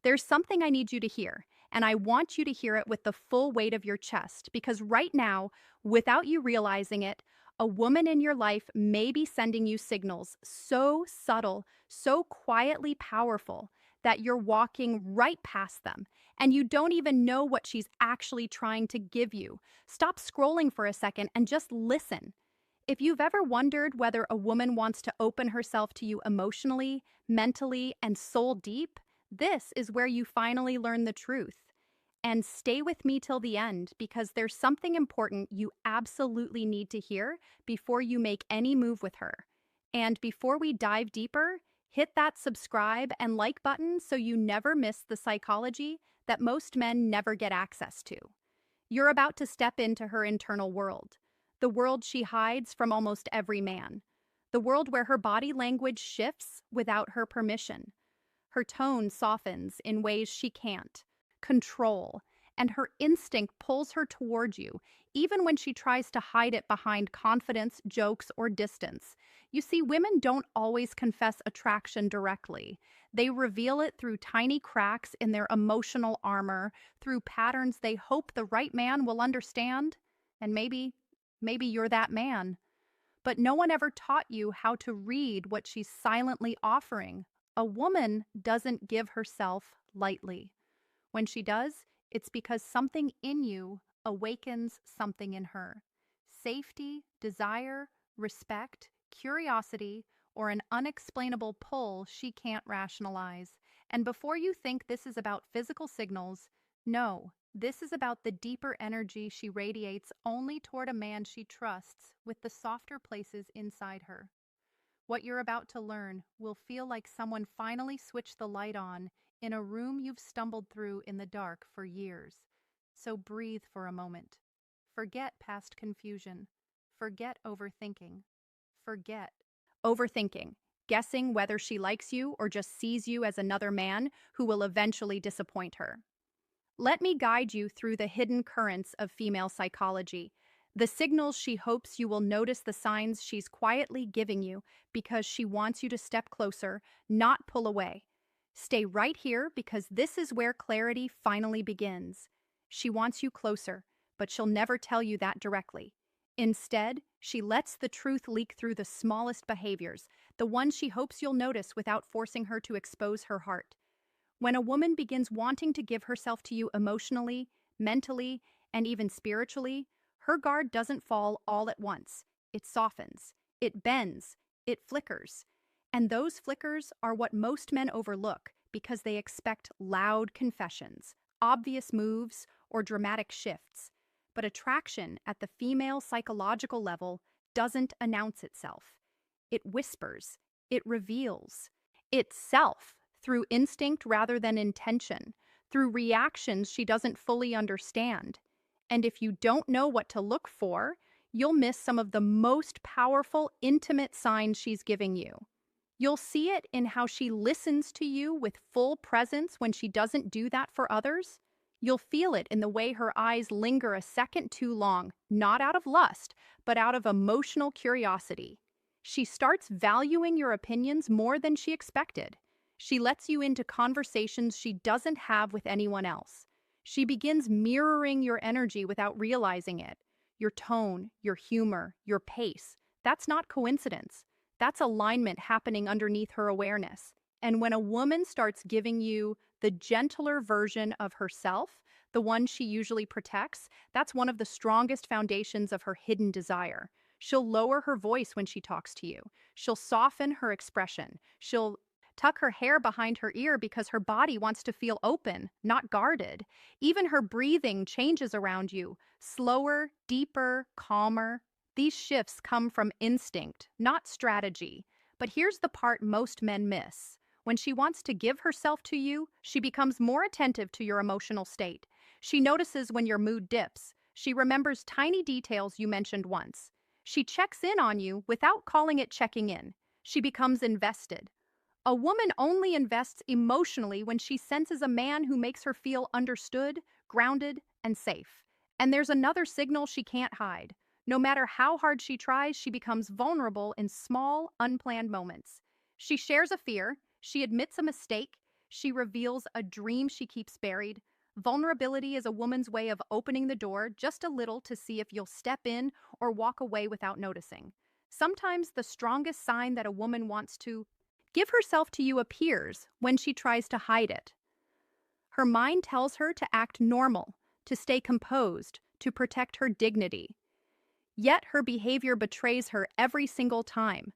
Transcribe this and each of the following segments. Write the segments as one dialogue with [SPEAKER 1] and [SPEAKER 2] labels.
[SPEAKER 1] There's something I need you to hear, and I want you to hear it with the full weight of your chest because right now, without you realizing it, a woman in your life may be sending you signals so subtle, so quietly powerful that you're walking right past them and you don't even know what she's actually trying to give you. Stop scrolling for a second and just listen. If you've ever wondered whether a woman wants to open herself to you emotionally, mentally, and soul deep, this is where you finally learn the truth. And stay with me till the end because there's something important you absolutely need to hear before you make any move with her. And before we dive deeper, hit that subscribe and like button so you never miss the psychology that most men never get access to. You're about to step into her internal world, the world she hides from almost every man, the world where her body language shifts without her permission. Her tone softens in ways she can't control, and her instinct pulls her toward you, even when she tries to hide it behind confidence, jokes, or distance. You see, women don't always confess attraction directly. They reveal it through tiny cracks in their emotional armor, through patterns they hope the right man will understand. And maybe you're that man. But no one ever taught you how to read what she's silently offering. A woman doesn't give herself lightly. When she does, it's because something in you awakens something in her. Safety, desire, respect, curiosity, or an unexplainable pull she can't rationalize. And before you think this is about physical signals, no, this is about the deeper energy she radiates only toward a man she trusts with the softer places inside her. What you're about to learn will feel like someone finally switched the light on in a room you've stumbled through in the dark for years. So breathe for a moment. Forget past confusion. Forget overthinking. Forget overthinking, guessing whether she likes you or just sees you as another man who will eventually disappoint her. Let me guide you through the hidden currents of female psychology, the signals she hopes you will notice, the signs she's quietly giving you because she wants you to step closer, not pull away. Stay right here because this is where clarity finally begins. She wants you closer, but she'll never tell you that directly. Instead, she lets the truth leak through the smallest behaviors, the ones she hopes you'll notice without forcing her to expose her heart. When a woman begins wanting to give herself to you emotionally, mentally, and even spiritually, her guard doesn't fall all at once. It softens, it bends, it flickers. And those flickers are what most men overlook because they expect loud confessions, obvious moves, or dramatic shifts. But attraction at the female psychological level doesn't announce itself. It whispers, it reveals itself through instinct rather than intention, through reactions she doesn't fully understand. And if you don't know what to look for, you'll miss some of the most powerful, intimate signs she's giving you. You'll see it in how she listens to you with full presence when she doesn't do that for others. You'll feel it in the way her eyes linger a second too long, not out of lust, but out of emotional curiosity. She starts valuing your opinions more than she expected. She lets you into conversations she doesn't have with anyone else. She begins mirroring your energy without realizing it. Your tone, your humor, your pace. That's not coincidence. That's alignment happening underneath her awareness. And when a woman starts giving you the gentler version of herself, the one she usually protects, that's one of the strongest foundations of her hidden desire. She'll lower her voice when she talks to you. She'll soften her expression. She'll tuck her hair behind her ear because her body wants to feel open, not guarded. Even her breathing changes around you, slower, deeper, calmer. These shifts come from instinct, not strategy. But here's the part most men miss. When she wants to give herself to you, she becomes more attentive to your emotional state. She notices when your mood dips. She remembers tiny details you mentioned once. She checks in on you without calling it checking in. She becomes invested. A woman only invests emotionally when she senses a man who makes her feel understood, grounded, and safe. And there's another signal she can't hide. No matter how hard she tries, she becomes vulnerable in small, unplanned moments. She shares a fear, she admits a mistake, She reveals a dream she keeps buried. Vulnerability is a woman's way of opening the door just a little to see if you'll step in or walk away without noticing. Sometimes the strongest sign that a woman wants to give herself to you appears when she tries to hide it. Her mind tells her to act normal, to stay composed, to protect her dignity. Yet her behavior betrays her every single time.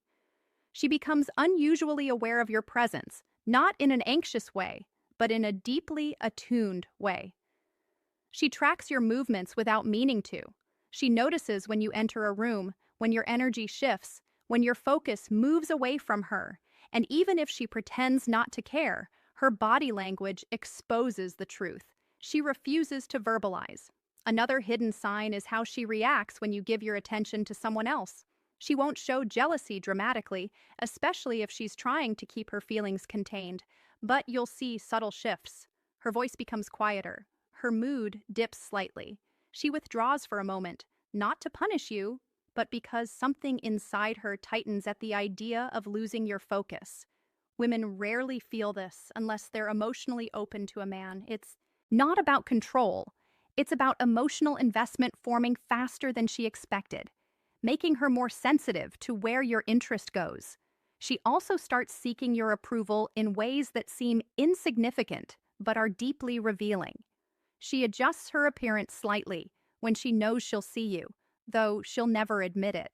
[SPEAKER 1] She becomes unusually aware of your presence, not in an anxious way, but in a deeply attuned way. She tracks your movements without meaning to. She notices when you enter a room, when your energy shifts, when your focus moves away from her, and even if she pretends not to care, her body language exposes the truth. She refuses to verbalize. Another hidden sign is how she reacts when you give your attention to someone else. She won't show jealousy dramatically, especially if she's trying to keep her feelings contained, but you'll see subtle shifts. Her voice becomes quieter. Her mood dips slightly. She withdraws for a moment, not to punish you, but because something inside her tightens at the idea of losing your focus. Women rarely feel this unless they're emotionally open to a man. It's not about control. It's about emotional investment forming faster than she expected, making her more sensitive to where your interest goes. She also starts seeking your approval in ways that seem insignificant but are deeply revealing. She adjusts her appearance slightly when she knows she'll see you, though she'll never admit it.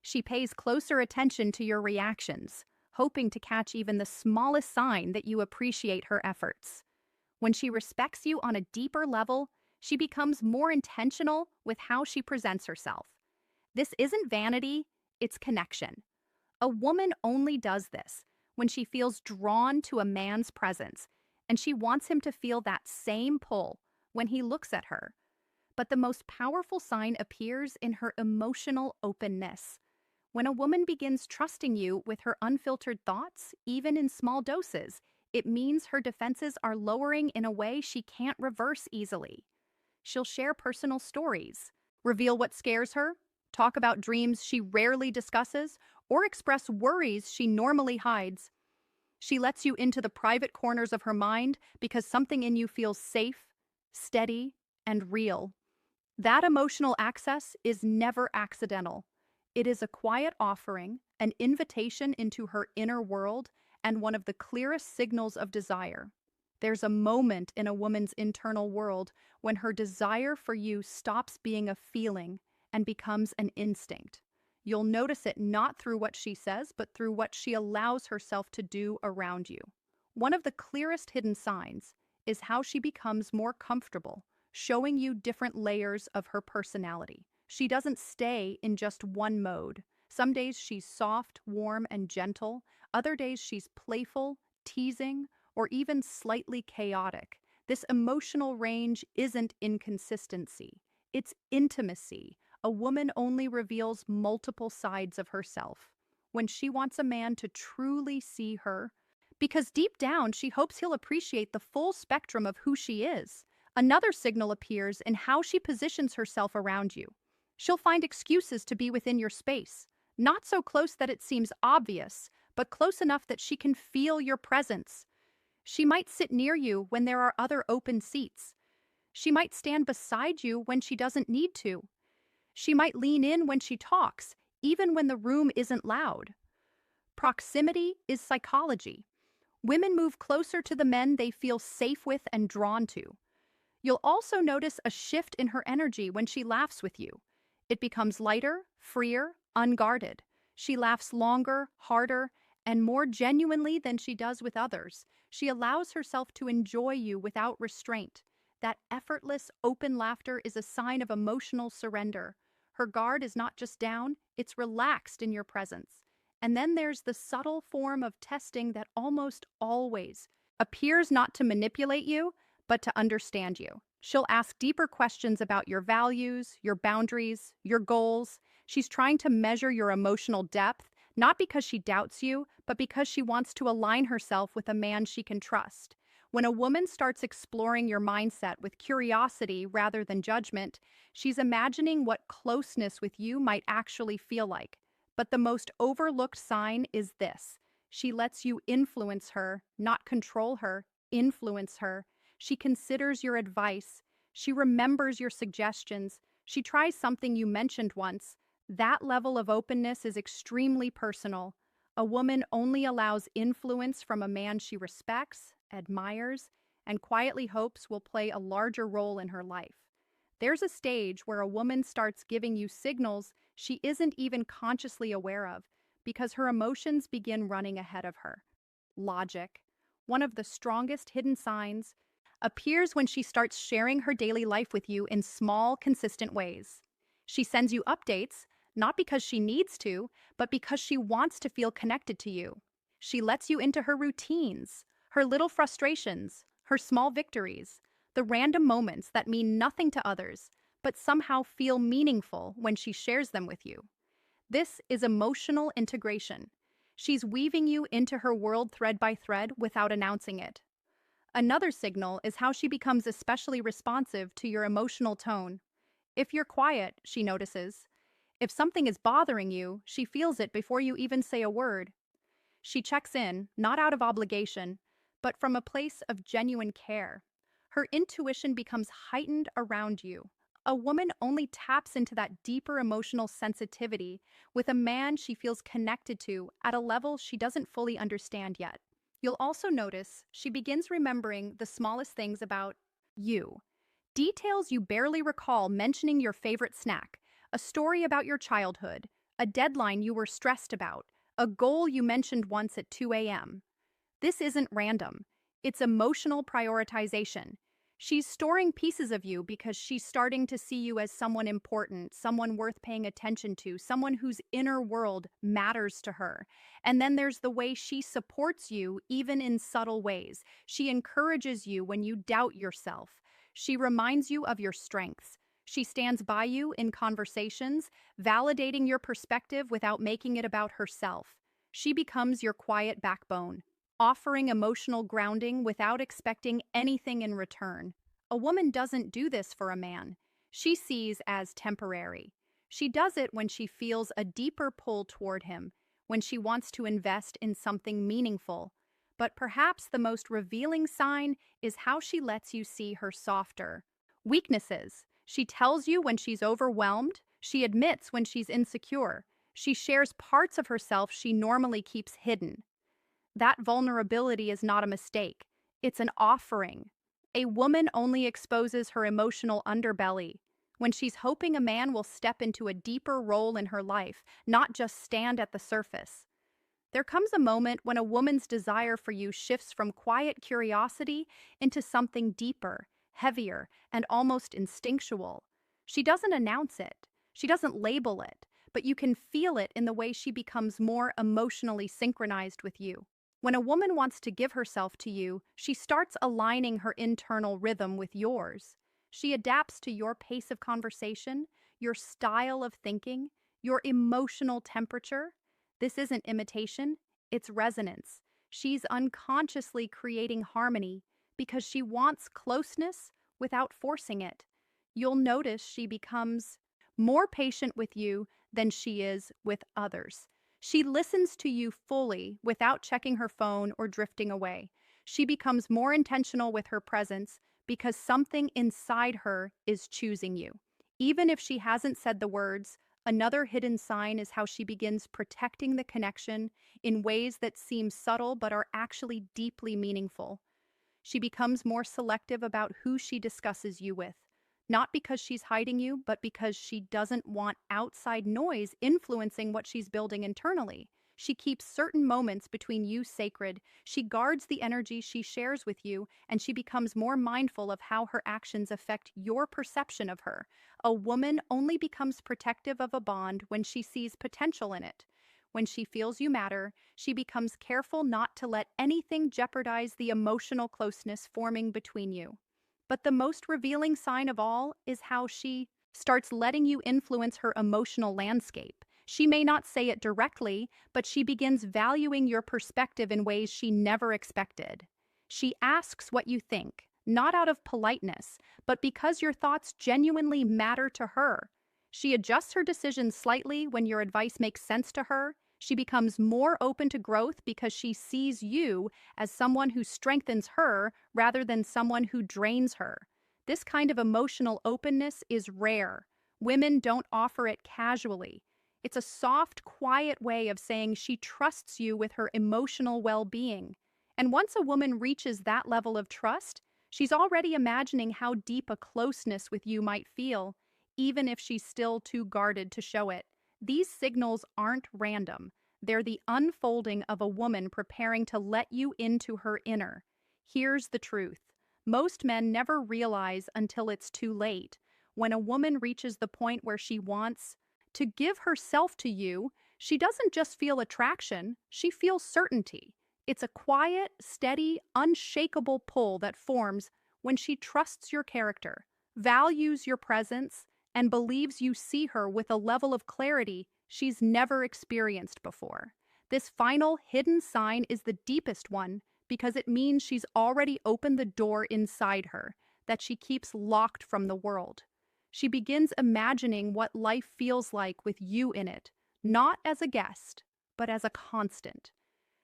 [SPEAKER 1] She pays closer attention to your reactions, hoping to catch even the smallest sign that you appreciate her efforts. When she respects you on a deeper level, she becomes more intentional with how she presents herself. This isn't vanity, it's connection. A woman only does this when she feels drawn to a man's presence, and she wants him to feel that same pull when he looks at her. But the most powerful sign appears in her emotional openness. When a woman begins trusting you with her unfiltered thoughts, even in small doses, it means her defenses are lowering in a way she can't reverse easily. She'll share personal stories, reveal what scares her, talk about dreams she rarely discusses, or express worries she normally hides. She lets you into the private corners of her mind because something in you feels safe, steady, and real. That emotional access is never accidental. It is a quiet offering, an invitation into her inner world, and one of the clearest signals of desire. There's a moment in a woman's internal world when her desire for you stops being a feeling and becomes an instinct. You'll notice it not through what she says, but through what she allows herself to do around you. One of the clearest hidden signs is how she becomes more comfortable, showing you different layers of her personality. She doesn't stay in just one mode. Some days she's soft, warm, and gentle. Other days she's playful, teasing, or even slightly chaotic. This emotional range isn't inconsistency. It's intimacy. A woman only reveals multiple sides of herself when she wants a man to truly see her, because deep down she hopes he'll appreciate the full spectrum of who she is. Another signal appears in how she positions herself around you. She'll find excuses to be within your space, not so close that it seems obvious, but close enough that she can feel your presence. She might sit near you when there are other open seats. She might stand beside you when she doesn't need to. She might lean in when she talks, even when the room isn't loud. Proximity is psychology. Women move closer to the men they feel safe with and drawn to. You'll also notice a shift in her energy when she laughs with you. It becomes lighter, freer, unguarded. She laughs longer, harder, and more genuinely than she does with others. She allows herself to enjoy you without restraint. That effortless, open laughter is a sign of emotional surrender. Her guard is not just down, it's relaxed in your presence. And then there's the subtle form of testing that almost always appears not to manipulate you, but to understand you. She'll ask deeper questions about your values, your boundaries, your goals. She's trying to measure your emotional depth, not because she doubts you, but because she wants to align herself with a man she can trust. When a woman starts exploring your mindset with curiosity rather than judgment, she's imagining what closeness with you might actually feel like. But the most overlooked sign is this. She lets you influence her, not control her, influence her. She considers your advice. She remembers your suggestions. She tries something you mentioned once. That level of openness is extremely personal. A woman only allows influence from a man she respects, admires, and quietly hopes will play a larger role in her life. There's a stage where a woman starts giving you signals she isn't even consciously aware of because her emotions begin running ahead of her. Logic, one of the strongest hidden signs, appears when she starts sharing her daily life with you in small, consistent ways. She sends you updates, not because she needs to, but because she wants to feel connected to you. She lets you into her routines, her little frustrations, her small victories, the random moments that mean nothing to others, but somehow feel meaningful when she shares them with you. This is emotional integration. She's weaving you into her world thread by thread without announcing it. Another signal is how she becomes especially responsive to your emotional tone. If you're quiet, she notices. If something is bothering you, she feels it before you even say a word. She checks in, not out of obligation, but from a place of genuine care. Her intuition becomes heightened around you. A woman only taps into that deeper emotional sensitivity with a man she feels connected to at a level she doesn't fully understand yet. You'll also notice she begins remembering the smallest things about you. Details you barely recall, mentioning your favorite snack, a story about your childhood, a deadline you were stressed about, a goal you mentioned once at 2 a.m. This isn't random. It's emotional prioritization. She's storing pieces of you because she's starting to see you as someone important, someone worth paying attention to, someone whose inner world matters to her. And then there's the way she supports you, even in subtle ways. She encourages you when you doubt yourself. She reminds you of your strengths. She stands by you in conversations, validating your perspective without making it about herself. She becomes your quiet backbone, offering emotional grounding without expecting anything in return. A woman doesn't do this for a man. She sees as temporary. She does it when she feels a deeper pull toward him, when she wants to invest in something meaningful. But perhaps the most revealing sign is how she lets you see her softer weaknesses. She tells you when she's overwhelmed. She admits when she's insecure. She shares parts of herself she normally keeps hidden. That vulnerability is not a mistake. It's an offering. A woman only exposes her emotional underbelly when she's hoping a man will step into a deeper role in her life, not just stand at the surface. There comes a moment when a woman's desire for you shifts from quiet curiosity into something deeper, heavier, and almost instinctual. She doesn't announce it. She doesn't label it, but you can feel it in the way she becomes more emotionally synchronized with you. When a woman wants to give herself to you, she starts aligning her internal rhythm with yours. She adapts to your pace of conversation, your style of thinking, your emotional temperature. This isn't imitation, it's resonance. She's unconsciously creating harmony because she wants closeness without forcing it. You'll notice she becomes more patient with you than she is with others. She listens to you fully without checking her phone or drifting away. She becomes more intentional with her presence because something inside her is choosing you. Even if she hasn't said the words, another hidden sign is how she begins protecting the connection in ways that seem subtle but are actually deeply meaningful. She becomes more selective about who she discusses you with, not because she's hiding you, but because she doesn't want outside noise influencing what she's building internally. She keeps certain moments between you sacred. She guards the energy she shares with you, and she becomes more mindful of how her actions affect your perception of her. A woman only becomes protective of a bond when she sees potential in it. When she feels you matter, she becomes careful not to let anything jeopardize the emotional closeness forming between you. But the most revealing sign of all is how she starts letting you influence her emotional landscape. She may not say it directly, but she begins valuing your perspective in ways she never expected. She asks what you think, not out of politeness, but because your thoughts genuinely matter to her. She adjusts her decisions slightly when your advice makes sense to her. She becomes more open to growth because she sees you as someone who strengthens her rather than someone who drains her. This kind of emotional openness is rare. Women don't offer it casually. It's a soft, quiet way of saying she trusts you with her emotional well being. And once a woman reaches that level of trust, she's already imagining how deep a closeness with you might feel, even if she's still too guarded to show it. These signals aren't random. They're the unfolding of a woman preparing to let you into her inner. Here's the truth. Most men never realize until it's too late. When a woman reaches the point where she wants to give herself to you, she doesn't just feel attraction, she feels certainty. It's a quiet, steady, unshakable pull that forms when she trusts your character, values your presence, and believes you see her with a level of clarity she's never experienced before. This final hidden sign is the deepest one because it means she's already opened the door inside her that she keeps locked from the world. She begins imagining what life feels like with you in it, not as a guest, but as a constant.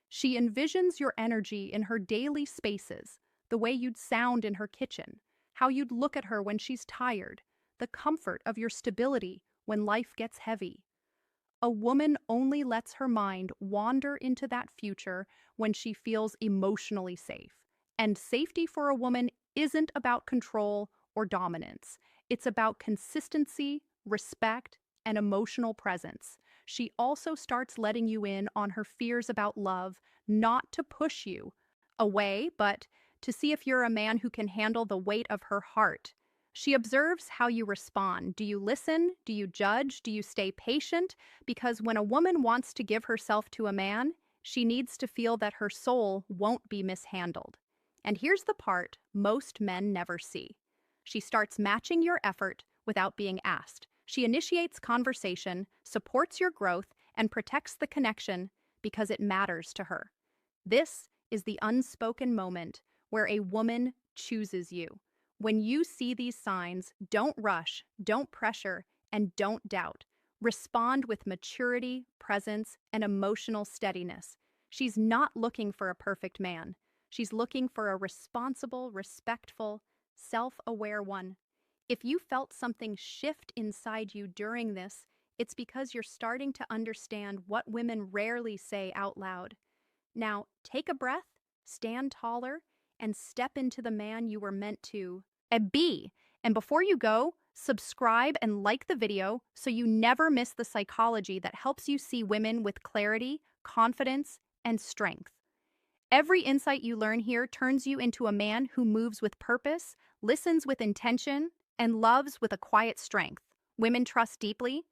[SPEAKER 1] She envisions your energy in her daily spaces, the way you'd sound in her kitchen, how you'd look at her when she's tired, the comfort of your stability when life gets heavy. A woman only lets her mind wander into that future when she feels emotionally safe. And safety for a woman isn't about control or dominance. It's about consistency, respect, and emotional presence. She also starts letting you in on her fears about love, not to push you away, but to see if you're a man who can handle the weight of her heart. She observes how you respond. Do you listen? Do you judge? Do you stay patient? Because when a woman wants to give herself to a man, she needs to feel that her soul won't be mishandled. And here's the part most men never see. She starts matching your effort without being asked. She initiates conversation, supports your growth, and protects the connection because it matters to her. This is the unspoken moment where a woman chooses you. When you see these signs, don't rush, don't pressure, and don't doubt. Respond with maturity, presence, and emotional steadiness. She's not looking for a perfect man. She's looking for a responsible, respectful, self-aware one. If you felt something shift inside you during this, it's because you're starting to understand what women rarely say out loud. Now, take a breath, stand taller, and step into the man you were meant to be. And before you go, subscribe and like the video so you never miss the psychology that helps you see women with clarity, confidence, and strength. Every insight you learn here turns you into a man who moves with purpose, listens with intention, and loves with a quiet strength. Women trust deeply